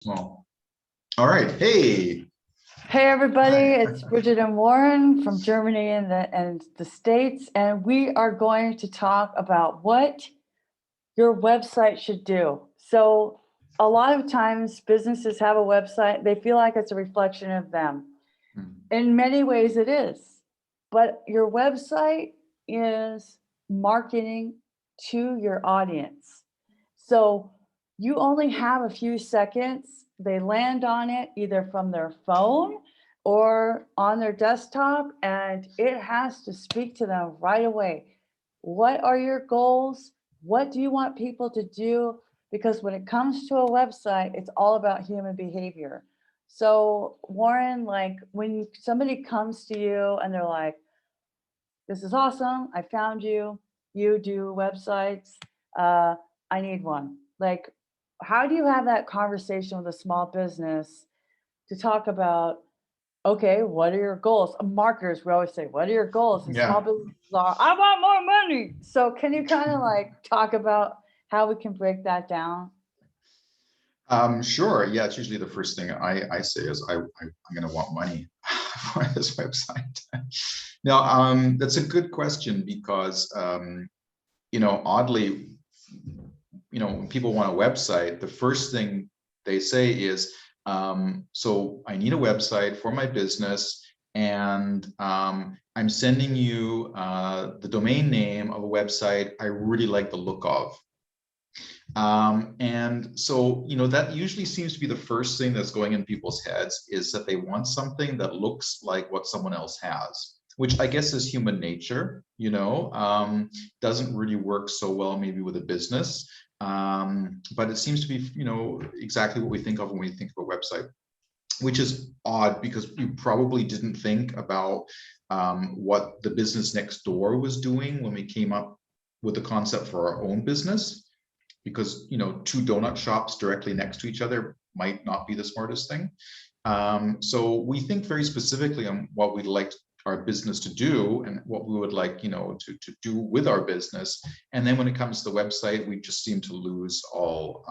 Well, all right. Hey. Hey everybody, Hi. it's Bridget and Warren from Germany and the States, and we are going to talk about what your website should do. So, a lot of times businesses have a website, they feel like it's a reflection of them. Hmm. In many ways, it is, but your website is marketing to your audience. So, you only have a few seconds. They land on it either from their phone or on their desktop, and it has to speak to them right away. What are your goals? What do you want people to do? Because when it comes to a website, it's all about human behavior. So, Warren, like when somebody comes to you and they're like, this is awesome, I found you, you do websites, uh, I need one. Like, how do you have that conversation with a small business to talk about, okay, what are your goals? Marketers, we always say, what are your goals? And small Yeah. businesses are, I want more money. So, can you kind of like talk about how we can break that down? Sure. Yeah, it's usually the first thing I say is I'm going to want money for this website. Now, that's a good question because, oddly, when people want a website, the first thing they say is, so I need a website for my business, and I'm sending you the domain name of a website I really like the look of. And so, that usually seems to be the first thing that's going in people's heads is that they want something that looks like what someone else has, which I guess is human nature, doesn't really work so well maybe with a business. But it seems to be, exactly what we think of when we think of a website, which is odd because we probably didn't think about what the business next door was doing when we came up with the concept for our own business, because two donut shops directly next to each other might not be the smartest thing. So we think very specifically on what we'd like our business to do and what we would like to do with our business. And then when it comes to the website, we just seem to lose all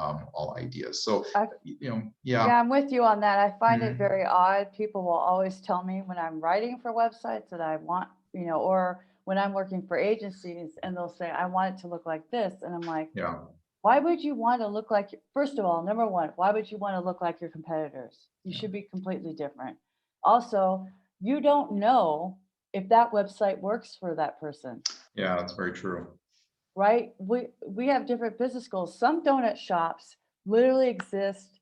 ideas. So I, yeah. yeah, I'm with you on that. I find it Mhm. very odd. People will always tell me when I'm writing for websites that I want, or when I'm working for agencies and they'll say, I want it to look like this. And I'm like, Yeah. why would you want to look like, first of all, number one, why would you want to look like your competitors? You Yeah. should be completely different. Also, you don't know if that website works for that person, Yeah, that's very true. right? We have different business goals. Some donut shops literally exist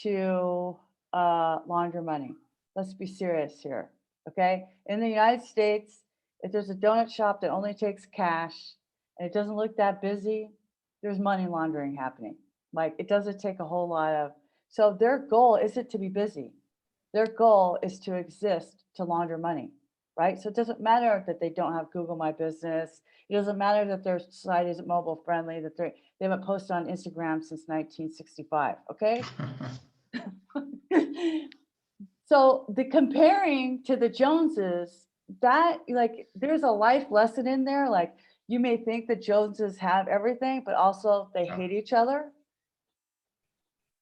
to launder money. Let's be serious here, okay? In the United States, if there's a donut shop that only takes cash and it doesn't look that busy, there's money laundering happening. Like it doesn't take a whole lot of. So their goal isn't to be busy. Their goal is to exist to launder money, right? So it doesn't matter that they don't have Google My Business. It doesn't matter that their site isn't mobile friendly, that they haven't posted on Instagram since 1965. Okay. So the comparing to the Joneses, that like there's a life lesson in there. Like you may think the Joneses have everything, but also they Yeah. hate each other.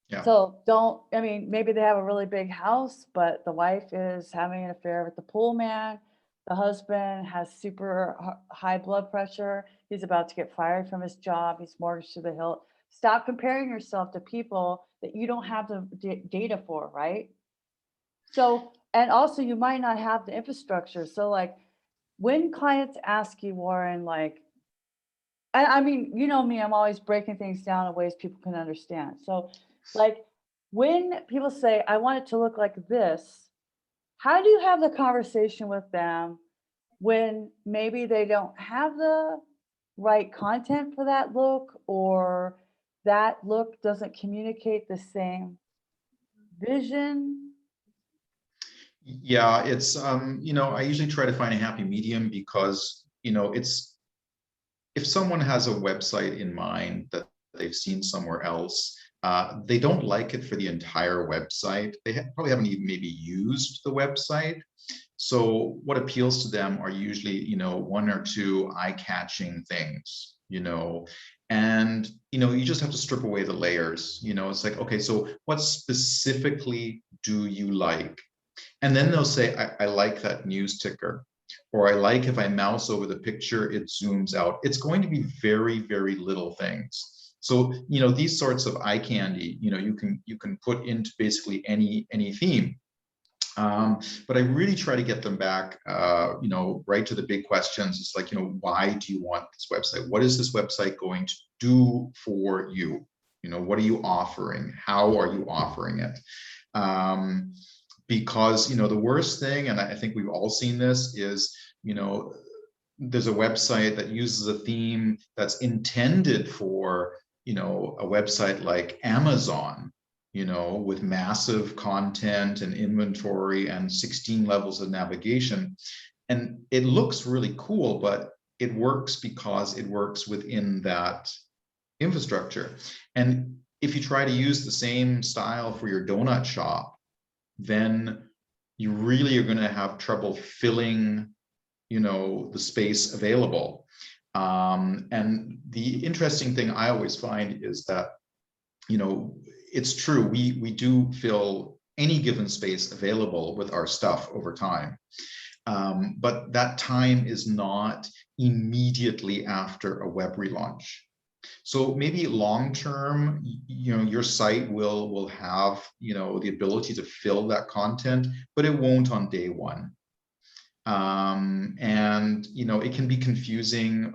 Yeah. So don't, I mean, maybe they have a really big house, but the wife is having an affair with the pool man. The husband has super high blood pressure. He's about to get fired from his job. He's mortgaged to the hilt. Stop comparing yourself to people that you don't have the data for, right? So, and also you might not have the infrastructure. So, like, when clients ask you, Warren, like, I mean, you know me, I'm always breaking things down in ways people can understand. So, like, when people say, I want it to look like this, how do you have the conversation with them when maybe they don't have the right content for that look, or that look doesn't communicate the same vision? Yeah, it's I usually try to find a happy medium because, it's if someone has a website in mind that they've seen somewhere else, they don't like it for the entire website. They probably haven't even maybe used the website. So what appeals to them are usually, one or two eye-catching things, And, you just have to strip away the layers. It's like, okay, so what specifically do you like? And then they'll say, I like that news ticker, or I like if I mouse over the picture, it zooms out. It's going to be very, very little things. So, these sorts of eye candy, you can put into basically any theme. But I really try to get them back, right to the big questions. It's like, why do you want this website? What is this website going to do for you? What are you offering? How are you offering it? Because, the worst thing, and I think we've all seen this, is, there's a website that uses a theme that's intended for, a website like Amazon, with massive content and inventory and 16 levels of navigation. And it looks really cool, but it works because it works within that infrastructure. And if you try to use the same style for your donut shop, then you really are going to have trouble filling, the space available. And the interesting thing I always find is that, it's true, we do fill any given space available with our stuff over time. But that time is not immediately after a web relaunch. So maybe long term, your site will have, the ability to fill that content, but it won't on day one. And, it can be confusing,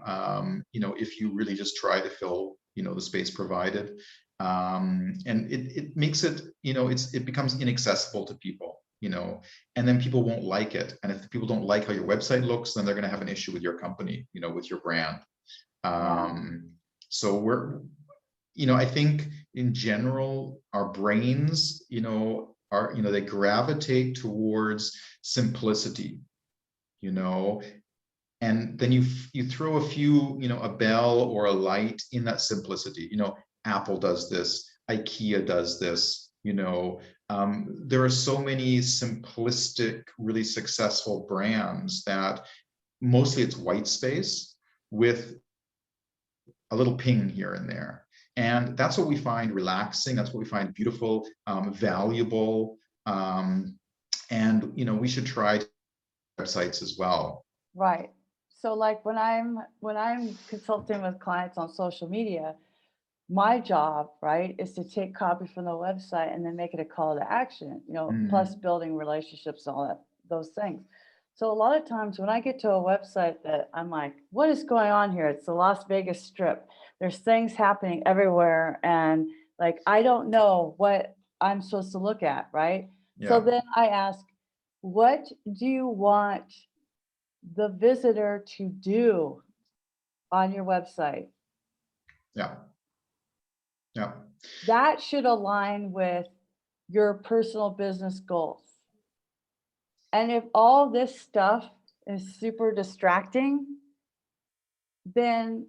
if you really just try to fill, the space provided. And it makes it, it becomes inaccessible to people, and then people won't like it. And if people don't like how your website looks, then they're going to have an issue with your company, with your brand. So I think in general, our brains, are, they gravitate towards simplicity, and then you throw a few, a bell or a light in that simplicity. Apple does this, IKEA does this, there are so many simplistic, really successful brands that mostly it's white space with a little ping here and there. And that's what we find relaxing. That's what we find beautiful, valuable. And, we should try websites as well. Right. So like when I'm consulting with clients on social media, my job, right, is to take copy from the website and then make it a call to action, plus building relationships and all that, those things. So a lot of times when I get to a website that I'm like, what is going on here? It's the Las Vegas Strip. There's things happening everywhere. And like, I don't know what I'm supposed to look at, right? Yeah. So then I ask, what do you want the visitor to do on your website? Yeah. Yeah. That should align with your personal business goals. And if all this stuff is super distracting, then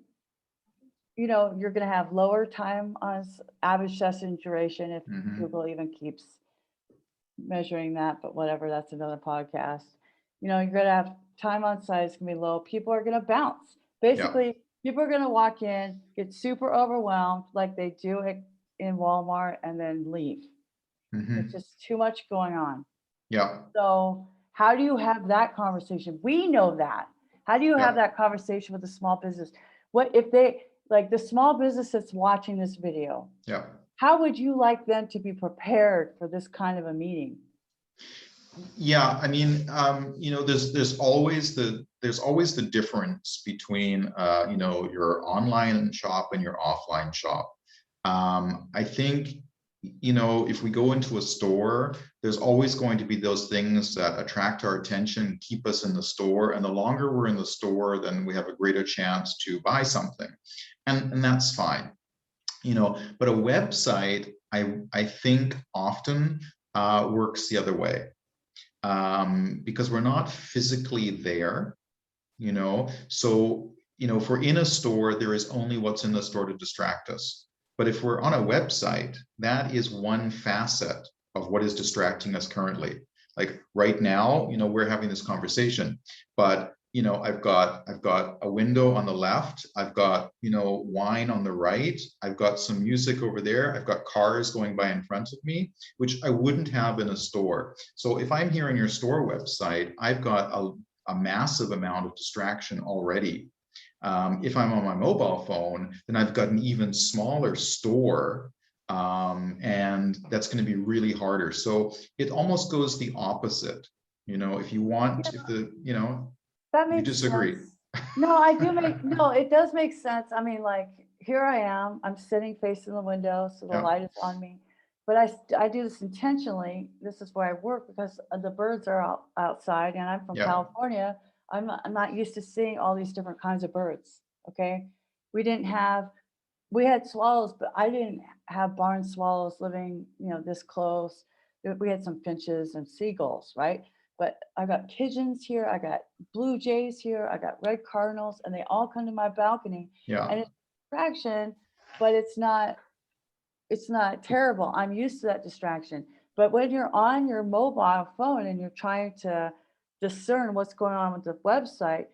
you're going to have lower time on average session duration if Google even keeps measuring that, but whatever, that's another podcast. You're going to have time on site is going to be low. People are going to bounce. Basically, people are going to walk in, get super overwhelmed like they do in Walmart and then leave. It's just too much going on. Yeah. So how do you have that conversation? We know that. How do you have that conversation with a small business? What if they, like the small business that's watching this video? Yeah. How would you like them to be prepared for this kind of a meeting? Yeah, I mean, there's always the difference between your online shop and your offline shop. I think, if we go into a store, there's always going to be those things that attract our attention, keep us in the store, and the longer we're in the store, then we have a greater chance to buy something, and that's fine. But a website, I think often works the other way. Because we're not physically there, so, if we're in a store, there is only what's in the store to distract us. But if we're on a website, that is one facet of what is distracting us currently. Like right now, we're having this conversation, but, I've got a window on the left, I've got, wine on the right, I've got some music over there, I've got cars going by in front of me, which I wouldn't have in a store. So if I'm here on your store website, I've got a massive amount of distraction already. If I'm on my mobile phone, then I've got an even smaller store, and that's going to be really harder. So it almost goes the opposite. If you want, if the, That you makes disagree. sense. No, I do make, no, it does make sense. I mean, like, here I am, I'm sitting facing the window, so the Yeah, light is on me. But I do this intentionally. This is where I work because the birds are outside and I'm from yeah, California. I'm not used to seeing all these different kinds of birds. Okay. We didn't have, we had swallows, but I didn't have barn swallows living, this close. We had some finches and seagulls, right? But I got pigeons here, I got blue jays here, I got red cardinals, and they all come to my balcony. yeah, And it's a distraction, but it's not terrible. I'm used to that distraction. But when you're on your mobile phone and you're trying to discern what's going on with the website,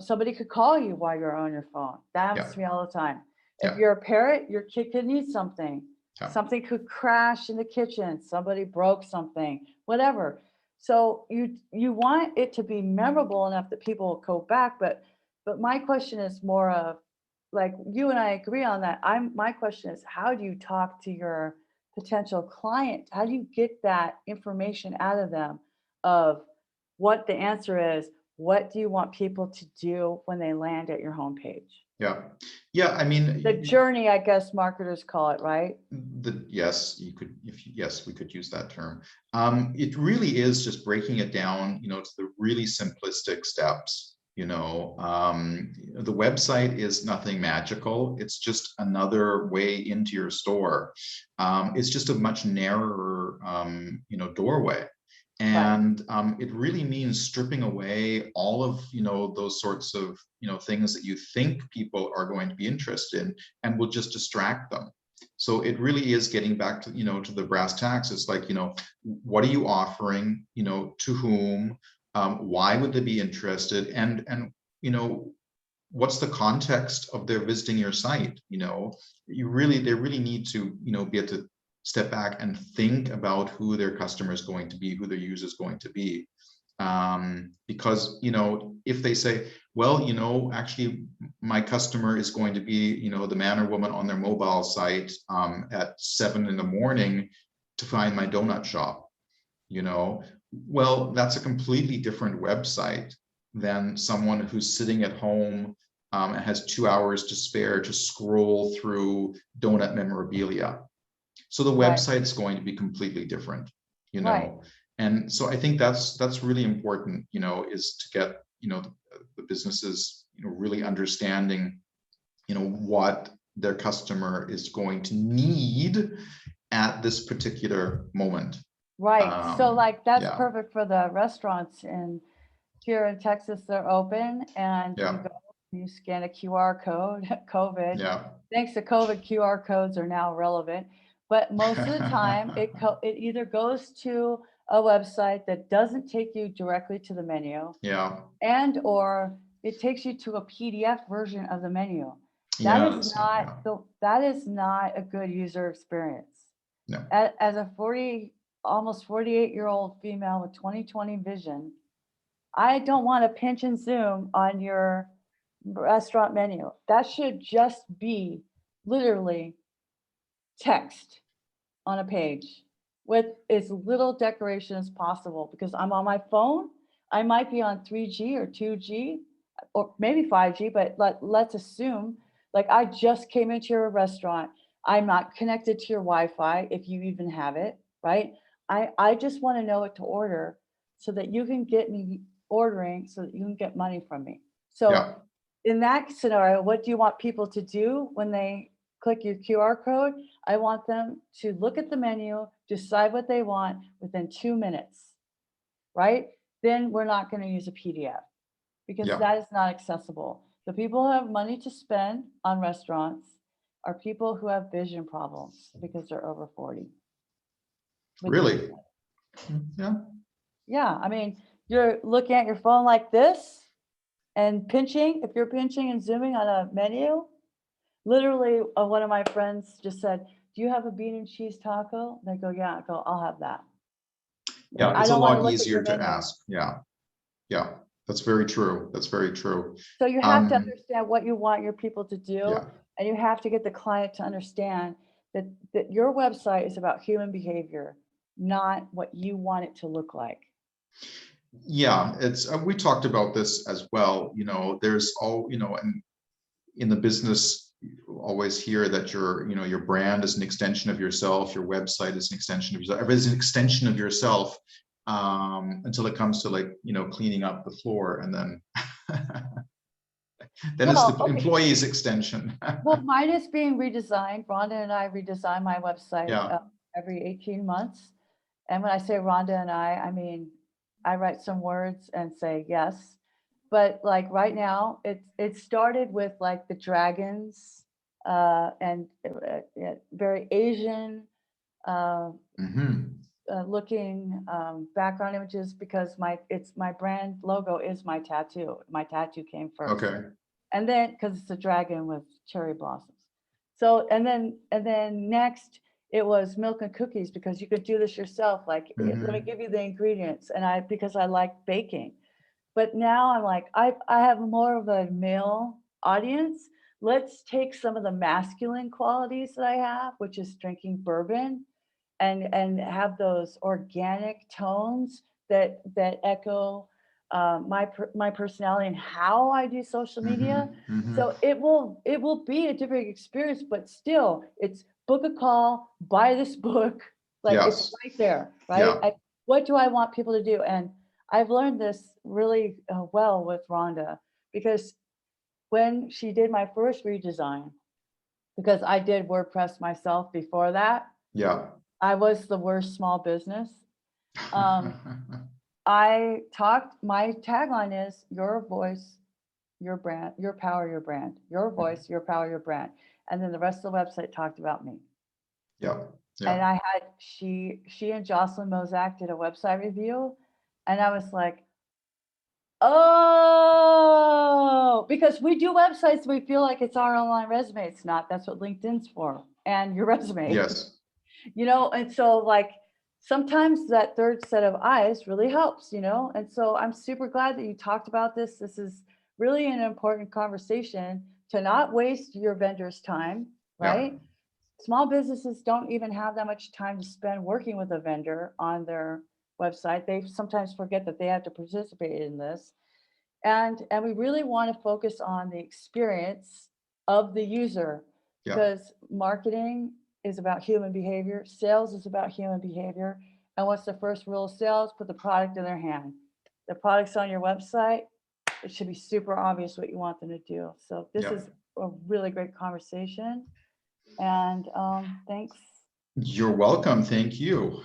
somebody could call you while you're on your phone. That happens yeah, to me all the time. If yeah, you're a parent, your kid could need something. yeah, Something could crash in the kitchen. Somebody broke something, whatever. So you want it to be memorable enough that people will go back. But my question is more of, like, you and I agree on that. My question is, how do you talk to your potential client? How do you get that information out of them of what the answer is? What do you want people to do when they land at your homepage? yeah, yeah. I The mean, journey, I guess marketers call it, right? yes, you could, yes, we could use that term. It really is just breaking it down, to the really simplistic steps. The website is nothing magical. It's just another way into your store. It's just a much narrower, doorway. Right. And it really means stripping away all of, those sorts of, things that you think people are going to be interested in and will just distract them. So it really is getting back to, to the brass tacks. It's like, what are you offering, to whom, why would they be interested? And, what's the context of their visiting your site? They really need to, be able to step back and think about who their customer is going to be, who their user is going to be. Because, if they say, well, actually my customer is going to be, the man or woman on their mobile site at 7 a.m. to find my donut shop, well, that's a completely different website than someone who's sitting at home and has 2 hours to spare to scroll through donut memorabilia. So the Right. website's going to be completely different, Right. and so I think that's really important, is to get, the businesses, really understanding, what their customer is going to need at this particular moment. Right. So like that's Yeah, perfect for the restaurants in here in Texas. They're open and you yeah, go, you scan a QR code, COVID. yeah. Thanks to COVID, QR codes are now relevant. But most of the time it either goes to a website that doesn't take you directly to the menu, Yeah, and or it takes you to a PDF version of the menu. That yeah, is that's not, not yeah, that is not a good user experience. no, As a almost 48-year-old female with 20/20 vision, I don't want to pinch and zoom on your restaurant menu. That should just be literally text on a page with as little decoration as possible, because I'm on my phone. I might be on 3G or 2G or maybe 5G, but let's assume, like, I just came into your restaurant. I'm not connected to your Wi-Fi if you even have it, right? I just want to know what to order so that you can get me ordering so that you can get money from me. So yeah, in that scenario, what do you want people to do when they click your QR code? I want them to look at the menu, decide what they want within 2 minutes, right? Then we're not going to use a PDF because yeah. that is not accessible. The people who have money to spend on restaurants are people who have vision problems because they're over 40 with Really? eyesight. Yeah, Yeah, I mean, you're looking at your phone like this. And pinching, if you're pinching and zooming on a menu, literally one of my friends just said, do you have a bean and cheese taco? And I go, yeah. I go, I'll have that. Yeah, I it's a don't want to lot look at your easier to menu. ask. Yeah, yeah, that's very true. That's very true. So you have to understand what you want your people to do, Yeah. and you have to get the client to understand that your website is about human behavior, not what you want it to look like. Yeah, it's we talked about this as well. You know, there's all, you know, and in the business, you always hear that your brand is an extension of yourself, your website is an extension of yourself, everything's an extension of yourself, until it comes to, like, you know, cleaning up the floor, and then then it's the employee's extension. Well, mine is being redesigned. Rhonda and I redesign my website every 18 months. And when I say Rhonda and I mean, I write some words and say yes. But like right now, it started with like the dragons and very Asian looking background images, because my brand logo is my tattoo. My tattoo came first. Okay. And then because it's a dragon with cherry blossoms. So and then next it was milk and cookies, because you could do this yourself. Like, let me give you the ingredients, and because I like baking. But now I'm like, I have more of a male audience. Let's take some of the masculine qualities that I have, which is drinking bourbon, and have those organic tones that echo my personality and how I do social media. So it will be a different experience, but still, it's book a call, buy this book, like it's right there, right? Yeah. What do I want people to do? And I've learned this really well with Rhonda, because when she did my first redesign, because I did WordPress myself before that. Yeah. I was the worst small business. My tagline is your voice, your brand, your power, your brand, your voice, your power, your brand. And then the rest of the website talked about me. Yeah. And I had, she and Jocelyn Mozak did a website review, and I was like, oh, because we do websites, we feel like it's our online resume. It's not. That's what LinkedIn's for, and your resume. Yes. You know, and so like sometimes that third set of eyes really helps, you know. And so I'm super glad that you talked about this. This is really an important conversation to not waste your vendor's time, right? Yeah. Small businesses don't even have that much time to spend working with a vendor on their website. They sometimes forget that they have to participate in this. And we really want to focus on the experience of the user, because marketing is about human behavior. Sales is about human behavior. And what's the first rule of sales? Put the product in their hand. The product's on your website. It should be super obvious what you want them to do. So this is a really great conversation. And thanks. You're welcome. Thank you.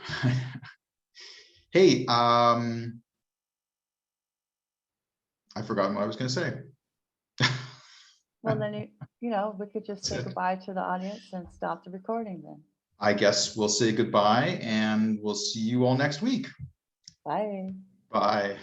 Hey, I forgot what I was going to say. Well, then, you know, we could just say goodbye to the audience and stop the recording then. I guess we'll say goodbye, and we'll see you all next week. Bye. Bye.